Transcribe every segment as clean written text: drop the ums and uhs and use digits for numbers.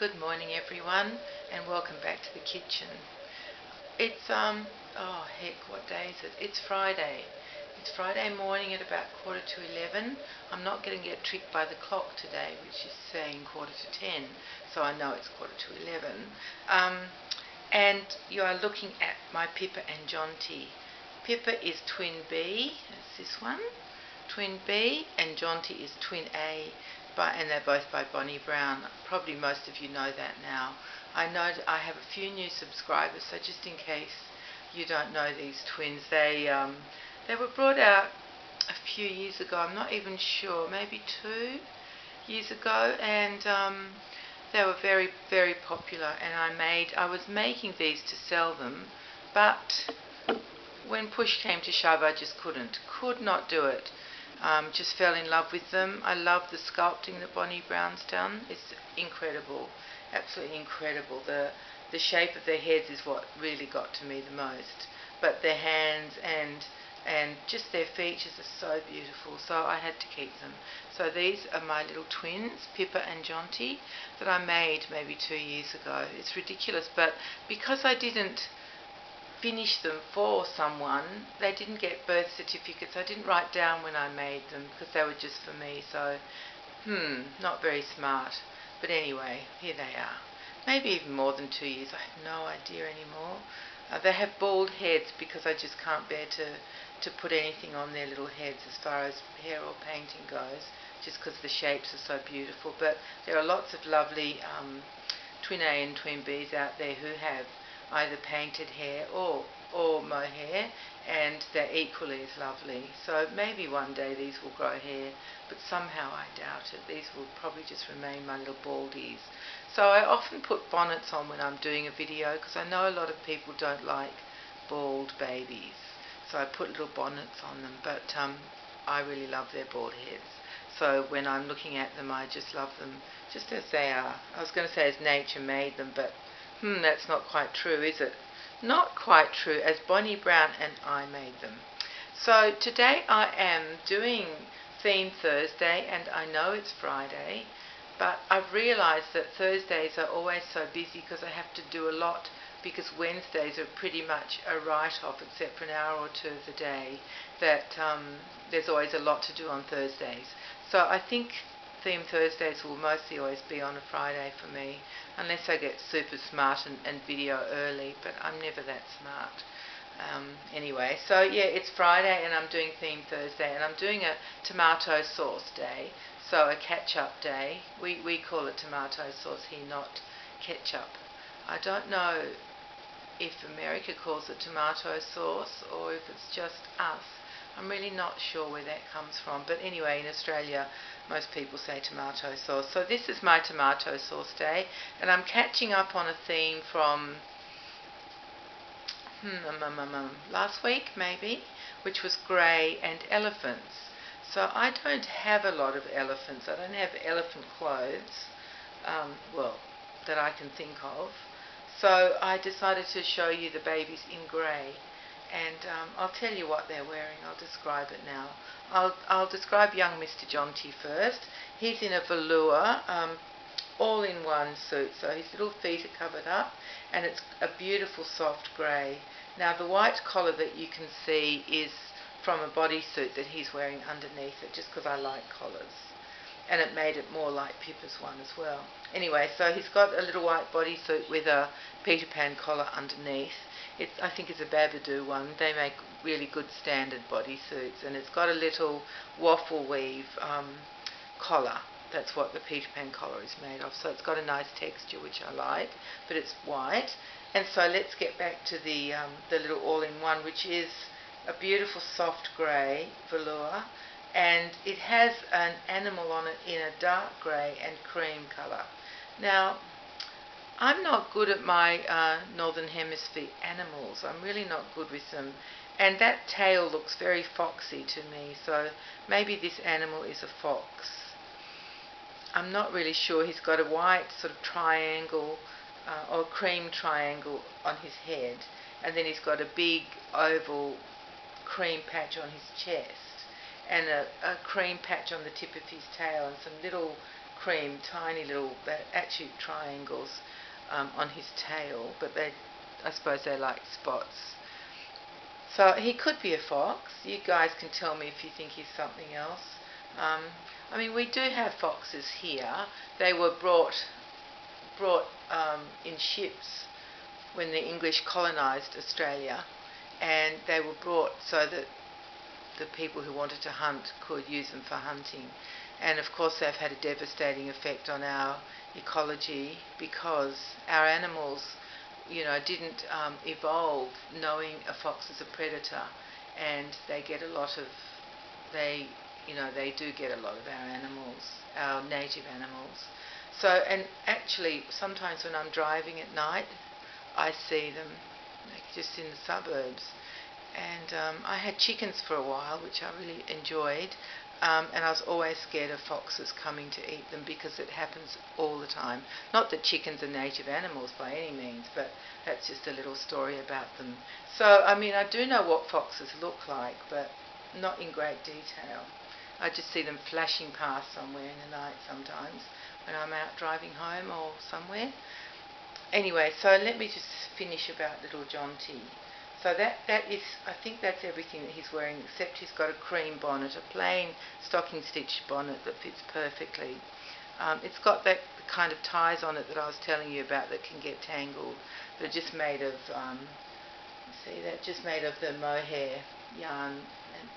Good morning everyone and welcome back to the kitchen. It's oh heck, what day is it? It's Friday. It's Friday morning at about 11:15. I'm not going to get tricked by the clock today, which is saying 10:15, so I know it's 11:15. And you are looking at my Pippa and Jonty. Pippa is twin B, that's this one, twin B, and Jonty is twin A. And they're both by Bonnie Brown. Probably most of you know that now. I know I have a few new subscribers, so just in case you don't know these twins, they were brought out a few years ago. I'm not even sure, maybe 2 years ago, and they were very, very popular. And I was making these to sell them, but when push came to shove, I just could not do it. Just fell in love with them. I love the sculpting that Bonnie Brown's done. It's incredible, absolutely incredible. The shape of their heads is what really got to me the most. But their hands and just their features are so beautiful, so I had to keep them. So these are my little twins, Pippa and Jonty, that I made maybe 2 years ago. It's ridiculous, but because I didn't finish them for someone, they didn't get birth certificates. I didn't write down when I made them because they were just for me, so not very smart. But anyway, here they are. Maybe even more than 2 years, I have no idea anymore. They have bald heads because I just can't bear to put anything on their little heads as far as hair or painting goes, just because the shapes are so beautiful. But there are lots of lovely twin A and twin Bs out there who have either painted hair or mohair, and they're equally as lovely. So maybe one day these will grow hair, but somehow I doubt it. These will probably just remain my little baldies. So I often put bonnets on when I'm doing a video because I know a lot of people don't like bald babies. So I put little bonnets on them, but I really love their bald heads. So when I'm looking at them, I just love them just as they are. I was going to say as nature made them, but that's not quite true, is it? Not quite true, as Bonnie Brown and I made them. So today I am doing Theme Thursday, and I know it's Friday, but I've realised that Thursdays are always so busy because I have to do a lot, because Wednesdays are pretty much a write-off except for an hour or two of the day, that there's always a lot to do on Thursdays. So I think Theme Thursdays will mostly always be on a Friday for me, unless I get super smart and video early, but I'm never that smart. Anyway, so yeah, it's Friday and I'm doing Theme Thursday, and I'm doing a tomato sauce day, so a ketchup day. We call it tomato sauce here, not ketchup. I don't know if America calls it tomato sauce or if it's just us. I'm really not sure where that comes from, but anyway, in Australia most people say tomato sauce. So this is my tomato sauce day, and I'm catching up on a theme from last week maybe, which was grey and elephants. So I don't have a lot of elephants. I don't have elephant clothes, well, that I can think of. So I decided to show you the babies in grey. And I'll tell you what they're wearing. I'll describe it now. I'll describe young Mr. Jonty first. He's in a velour, all-in-one suit, so his little feet are covered up, and it's a beautiful soft grey. Now the white collar that you can see is from a bodysuit that he's wearing underneath it, just because I like collars. And it made it more like Pippa's one as well. Anyway, so he's got a little white bodysuit with a Peter Pan collar underneath. I think it's a Babadoo one. They make really good standard bodysuits, and it's got a little waffle weave collar. That's what the Peter Pan collar is made of. So it's got a nice texture, which I like, but it's white. And so let's get back to the little all-in-one, which is a beautiful soft grey velour, and it has an animal on it in a dark grey and cream colour. Now, I'm not good at my Northern Hemisphere animals. I'm really not good with them. And that tail looks very foxy to me, so maybe this animal is a fox. I'm not really sure. He's got a white sort of triangle or cream triangle on his head, and then he's got a big oval cream patch on his chest, and a cream patch on the tip of his tail, and some little cream, tiny little, they're actually triangles on his tail, but I suppose they're like spots. So he could be a fox. You guys can tell me if you think he's something else. I mean, we do have foxes here. They were brought in ships when the English colonised Australia, and they were brought so that the people who wanted to hunt could use them for hunting. And of course they've had a devastating effect on our ecology, because our animals, didn't evolve knowing a fox is a predator, and they get a lot of, they do get a lot of our animals, our native animals. So, and actually sometimes when I'm driving at night, I see them just in the suburbs. And I had chickens for a while, which I really enjoyed, and I was always scared of foxes coming to eat them, because it happens all the time. Not that chickens are native animals by any means, but that's just a little story about them. So, I mean, I do know what foxes look like, but not in great detail. I just see them flashing past somewhere in the night sometimes when I'm out driving home or somewhere. Anyway, so let me just finish about little Jonty. So that is, I think that's everything that he's wearing, except he's got a cream bonnet, a plain stocking stitch bonnet that fits perfectly. It's got that kind of ties on it that I was telling you about that can get tangled. They're just made of, just made of the mohair yarn. And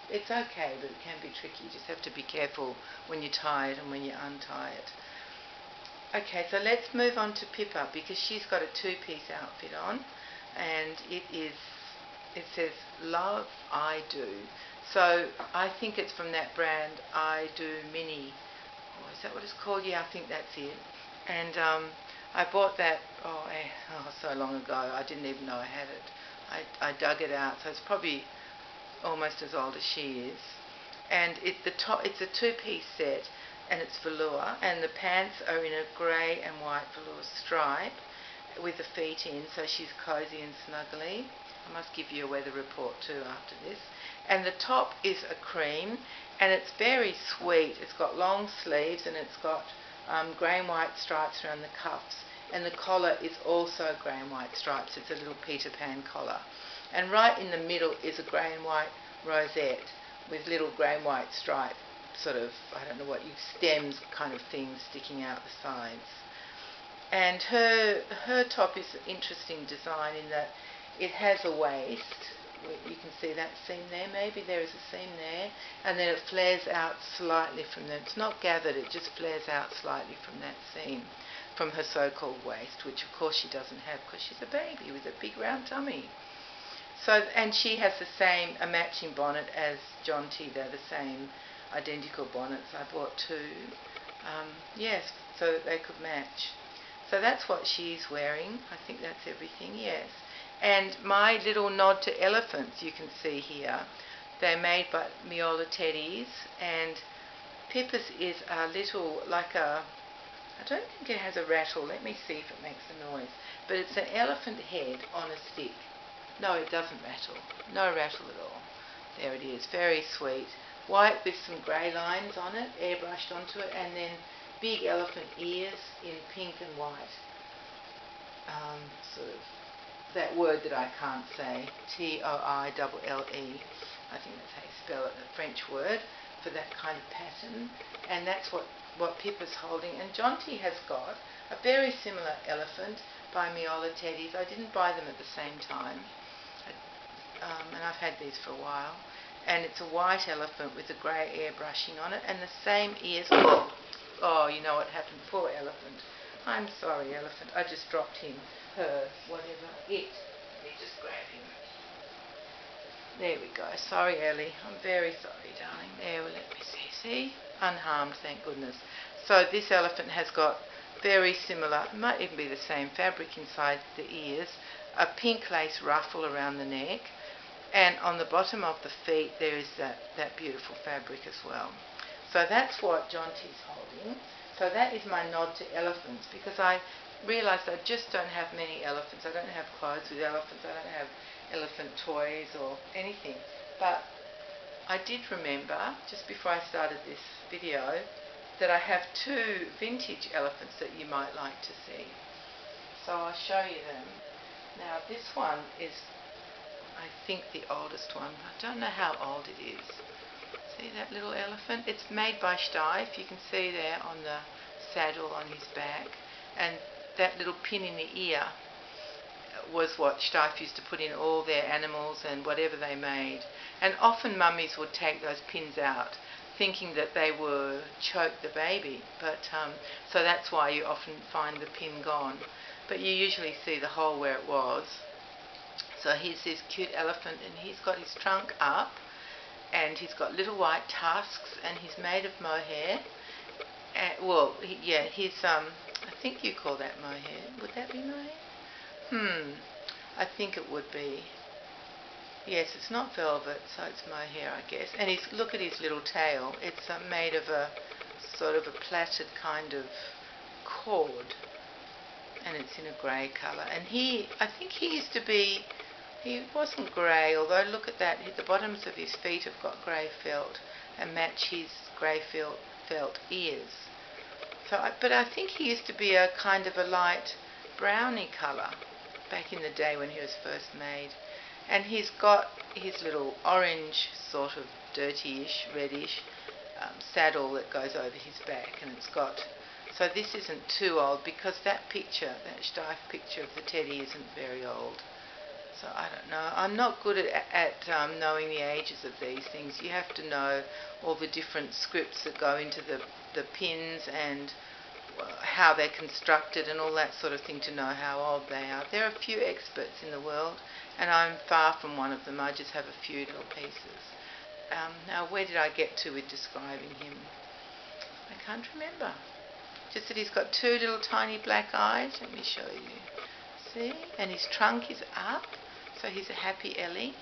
it's okay, but it can be tricky. You just have to be careful when you tie it and when you untie it. Okay, so let's move on to Pippa, because she's got a two-piece outfit on. And it says Love I Do. So I think it's from that brand, I Do Mini. Oh, is that what it's called? Yeah, I think that's it. And I bought that so long ago. I didn't even know I had it. I dug it out, so it's probably almost as old as she is. And it's a two-piece set, and it's velour, and the pants are in a grey and white velour stripe with the feet in, so she's cosy and snuggly. I must give you a weather report too after this. And the top is a cream, and it's very sweet. It's got long sleeves, and it's got grey and white stripes around the cuffs, and the collar is also grey and white stripes. It's a little Peter Pan collar, and right in the middle is a grey and white rosette with little grey and white stripe, sort of, I don't know what stems kind of things sticking out the sides. And her top is an interesting design in that it has a waist. You can see that seam there. Maybe there is a seam there. And then it flares out slightly from there. It's not gathered, it just flares out slightly from that seam, from her so-called waist, which of course she doesn't have because she's a baby with a big round tummy. So, and she has a matching bonnet as Jonty. They're the same identical bonnets. I bought two. Yes, so that they could match. So that's what she's wearing. I think that's everything, yes. And my little nod to elephants, you can see here. They're made by Miola Teddies, and Pippa's is a little, like a, I don't think it has a rattle. Let me see if it makes a noise. But it's an elephant head on a stick. No, it doesn't rattle. No rattle at all. There it is, very sweet. White with some grey lines on it, airbrushed onto it, and then big elephant ears in pink and white. Sort of that word that I can't say, Toille. I think that's how you spell it, a French word for that kind of pattern. And that's what Pippa's holding. And Jonty has got a very similar elephant by Miola Teddies. I didn't buy them at the same time. And I've had these for a while. And it's a white elephant with a grey airbrushing on it, and the same ears. Oh, you know what happened? Poor elephant. I'm sorry, elephant. I just dropped him. Her, whatever. It. Let me just grab him. There we go. Sorry, Ellie. I'm very sorry, darling. There, well, let me see. See? Unharmed, thank goodness. So this elephant has got very similar, it might even be the same fabric inside the ears, a pink lace ruffle around the neck, and on the bottom of the feet there is that beautiful fabric as well. So that's what Jonty's holding. So that is my nod to elephants, because I realised I just don't have many elephants. I don't have clothes with elephants. I don't have elephant toys or anything. But I did remember, just before I started this video, that I have two vintage elephants that you might like to see. So I'll show you them. Now this one is, I think, the oldest one. I don't know how old it is. See that little elephant? It's made by Steiff. You can see there on the saddle on his back. And that little pin in the ear was what Steiff used to put in all their animals and whatever they made. And often mummies would take those pins out, thinking that they were choke the baby. But so that's why you often find the pin gone. But you usually see the hole where it was. So here's this cute elephant, and he's got his trunk up, and he's got little white tusks, and he's made of mohair. Well, he's I think you call that mohair. Would that be mohair? I think it would be. Yes, it's not velvet, so it's mohair, I guess. And look at his little tail. It's made of a sort of a plaited kind of cord, and it's in a grey colour. And I think he used to be. He wasn't grey, although look at that. The bottoms of his feet have got grey felt and match his grey felt ears. But I think he used to be a kind of a light browny colour back in the day when he was first made. And he's got his little orange, sort of dirtyish, reddish saddle that goes over his back, and it's got. So this isn't too old, because that picture, that Steiff picture of the teddy, isn't very old. So I don't know. I'm not good at knowing the ages of these things. You have to know all the different scripts that go into the pins and how they're constructed and all that sort of thing to know how old they are. There are a few experts in the world, and I'm far from one of them. I just have a few little pieces. Now, where did I get to with describing him? I can't remember. Just that he's got two little tiny black eyes. Let me show you. See? And his trunk is up, so he's a happy Ellie.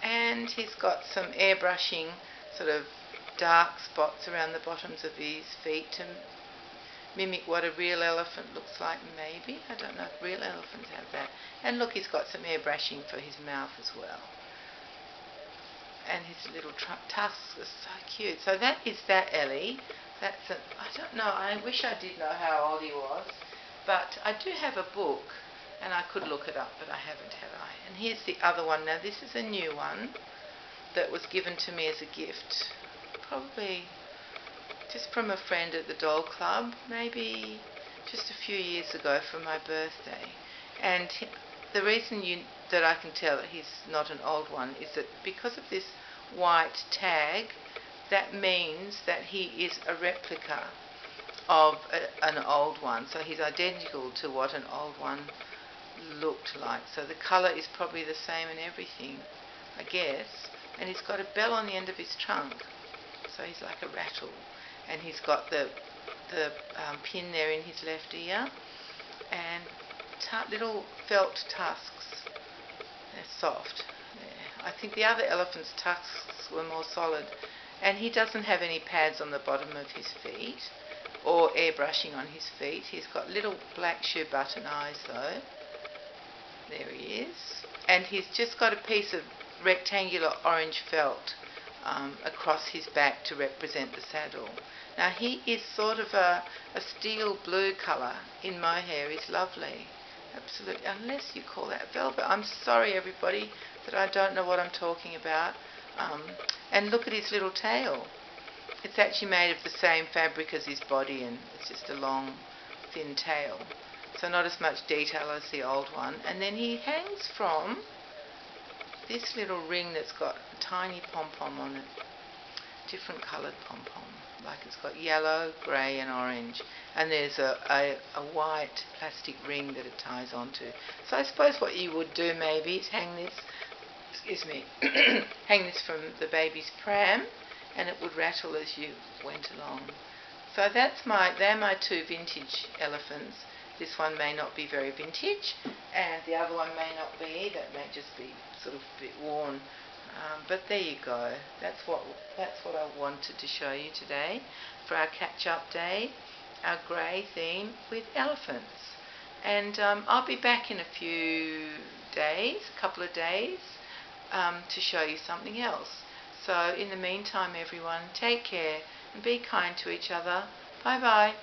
And he's got some airbrushing, sort of dark spots around the bottoms of his feet to mimic what a real elephant looks like, maybe. I don't know if real elephants have that. And look, he's got some airbrushing for his mouth as well. And his little tusks are so cute. So that is that Ellie. I don't know, I wish I did know how old he was. But I do have a book, and I could look it up, but I haven't, have I? And here's the other one. Now, this is a new one that was given to me as a gift, probably just from a friend at the Doll Club, maybe just a few years ago for my birthday. And the reason that I can tell that he's not an old one is that because of this white tag, that means that he is a replica of an old one. So he's identical to what an old one looked like. So the colour is probably the same and everything, I guess. And he's got a bell on the end of his trunk, so he's like a rattle. And he's got the pin there in his left ear, and little felt tusks. They're soft. Yeah. I think the other elephant's tusks were more solid. And he doesn't have any pads on the bottom of his feet or airbrushing on his feet. He's got little black shoe button eyes though. There he is. And he's just got a piece of rectangular orange felt across his back to represent the saddle. Now he is sort of a steel blue colour in mohair. He's lovely. Absolutely. Unless you call that velvet. I'm sorry everybody that I don't know what I'm talking about. And look at his little tail. It's actually made of the same fabric as his body, and it's just a long, thin tail. So not as much detail as the old one. And then he hangs from this little ring that's got a tiny pom-pom on it. Different coloured pom-pom. Like it's got yellow, grey and orange. And there's a white plastic ring that it ties onto. So I suppose what you would do maybe is hang this hang this from the baby's pram, and it would rattle as you went along. So they're my two vintage elephants. This one may not be very vintage, and the other one may not be either. It may just be sort of a bit worn. But there you go. That's what I wanted to show you today for our catch-up day, our grey theme with elephants. And I'll be back in a few days, a couple of days, to show you something else. So in the meantime, everyone, take care and be kind to each other. Bye bye.